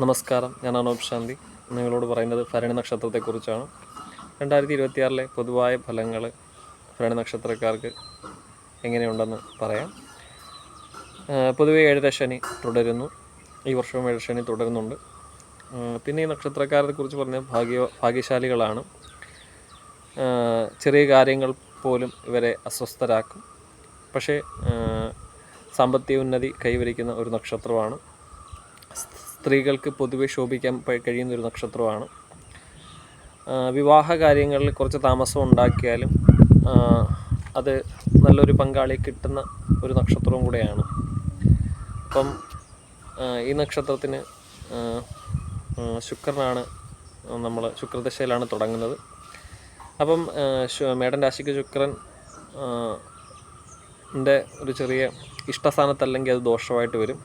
നമസ്കാരം, ഞാൻ അനൂപ് ശാന്തി. നിങ്ങളോട് പറയുന്നത് ഭരണി നക്ഷത്രത്തെക്കുറിച്ചാണ്. 2026 പൊതുവായ ഫലങ്ങൾ ഭരണി നക്ഷത്രക്കാർക്ക് എങ്ങനെയുണ്ടെന്ന് പറയാം. പൊതുവെ 7 ശനി തുടരുന്നു. ഈ വർഷവും 7 ശനി തുടരുന്നുണ്ട്. പിന്നെ ഈ നക്ഷത്രക്കാരെ കുറിച്ച് പറഞ്ഞാൽ ഭാഗ്യശാലികളാണ്. ചെറിയ കാര്യങ്ങൾ പോലും ഇവരെ അസ്വസ്ഥരാക്കും. പക്ഷേ സാമ്പത്തിക ഉന്നതി കൈവരിക്കുന്ന ഒരു നക്ഷത്രമാണ്. സ്ത്രീകൾക്ക് പൊതുവെ ശോഭിക്കാൻ കഴിയുന്നൊരു നക്ഷത്രമാണ്. വിവാഹ കാര്യങ്ങളിൽ കുറച്ച് താമസം ഉണ്ടാക്കിയാലും അത് നല്ലൊരു പങ്കാളി കിട്ടുന്ന ഒരു നക്ഷത്രവും കൂടെയാണ്. അപ്പം ഈ നക്ഷത്രത്തിന് ശുക്രനാണ്, നമ്മൾ ശുക്രദശയിലാണ് തുടങ്ങുന്നത്. അപ്പം മേടൻ രാശിക്ക് ശുക്രൻ ഒരു ചെറിയ ഇഷ്ടസ്ഥാനത്തല്ലെങ്കിൽ അത് ദോഷമായിട്ട് വരും.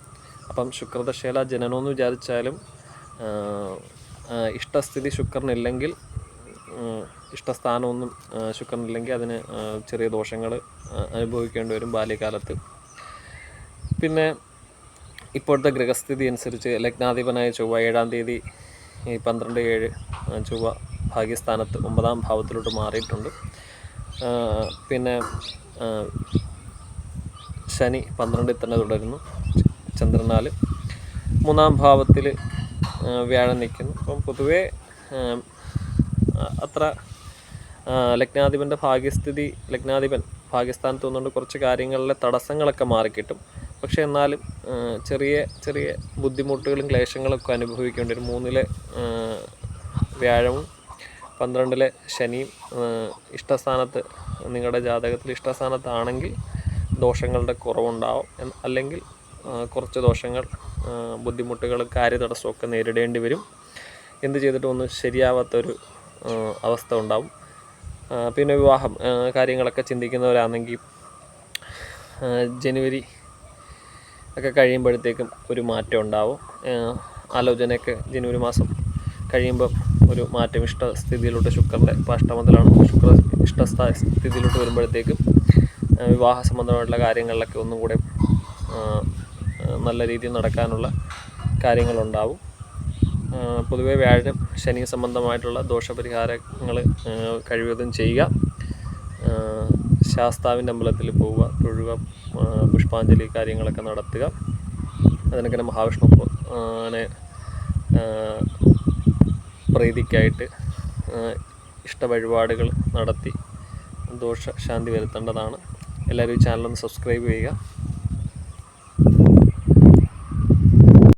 അപ്പം ശുക്രദശയില ജനനമെന്ന് വിചാരിച്ചാലും ഇഷ്ടസ്ഥിതി ശുക്രനില്ലെങ്കിൽ, ഇഷ്ടസ്ഥാനമൊന്നും ശുക്രനില്ലെങ്കിൽ അതിന് ചെറിയ ദോഷങ്ങൾ അനുഭവിക്കേണ്ടി വരും ബാല്യകാലത്ത്. പിന്നെ ഇപ്പോഴത്തെ ഗ്രഹസ്ഥിതി അനുസരിച്ച് ലഗ്നാധിപനായ ചൊവ്വ 7-ാം തീയതി 12/7 ചൊവ്വ ഭാഗ്യസ്ഥാനത്ത് 9-ാം ഭാവത്തിലോട്ട് മാറിയിട്ടുണ്ട്. പിന്നെ ശനി 12-ൽ തന്നെ തുടരുന്നു. ചന്ദ്രനാൽ 3-ാം ഭാവത്തിൽ വ്യാഴം നിൽക്കുന്നു. അപ്പം പൊതുവേ അത്ര ലഗ്നാധിപൻ ഭാഗ്യസ്ഥാനത്ത് വന്നുകൊണ്ട് കുറച്ച് കാര്യങ്ങളിലെ തടസ്സങ്ങളൊക്കെ മാറിക്കിട്ടും. പക്ഷേ എന്നാലും ചെറിയ ചെറിയ ബുദ്ധിമുട്ടുകളും ക്ലേശങ്ങളൊക്കെ അനുഭവിക്കേണ്ടി വരും. 3-ലെ വ്യാഴവും 12-ലെ ശനിയും ഇഷ്ടസ്ഥാനത്ത്, നിങ്ങളുടെ ജാതകത്തിൽ ഇഷ്ടസ്ഥാനത്താണെങ്കിൽ ദോഷങ്ങളുടെ കുറവുണ്ടാവും. അല്ലെങ്കിൽ കുറച്ച് ദോഷങ്ങൾ, ബുദ്ധിമുട്ടുകൾ, കാര്യതടസ്സമൊക്കെ നേരിടേണ്ടി വരും. എന്ത് ചെയ്തിട്ടും ഒന്നും ശരിയാവാത്തൊരു അവസ്ഥ ഉണ്ടാവും. പിന്നെ വിവാഹം കാര്യങ്ങളൊക്കെ ചിന്തിക്കുന്നവരാണെങ്കിൽ ജനുവരി ഒക്കെ കഴിയുമ്പോഴത്തേക്കും ഒരു മാറ്റം ഉണ്ടാവും. ആലോചനയൊക്കെ ജനുവരി മാസം കഴിയുമ്പം ഒരു മാറ്റം, ഇഷ്ടസ്ഥിതിയിലോട്ട് ശുക്രൻ്റെ അഷ്ടമത്തിലാണ്, ശുക്ര ഇഷ്ടസ്ഥിതിയിലോട്ട് വരുമ്പോഴത്തേക്കും വിവാഹ സംബന്ധമായിട്ടുള്ള കാര്യങ്ങളിലൊക്കെ ഒന്നും കൂടെ നല്ല രീതിയിൽ നടക്കാനുള്ള കാര്യങ്ങളുണ്ടാവും. പൊതുവെ വ്യാഴം ശനി സംബന്ധമായിട്ടുള്ള ദോഷപരിഹാരങ്ങൾ കഴിവതും ചെയ്യുക. ശാസ്താവിൻ്റെ അമ്പലത്തിൽ പോവുക, തൊഴുക, പുഷ്പാഞ്ജലി കാര്യങ്ങളൊക്കെ നടത്തുക. അതിനൊക്കെ മഹാവിഷ്ണു പ്രീതിക്കായിട്ട് ഇഷ്ട വഴിപാടുകൾ നടത്തി ദോഷശാന്തി വരുത്തേണ്ടതാണ്. എല്ലാവരും ഈ ചാനലൊന്ന് സബ്സ്ക്രൈബ് ചെയ്യുക.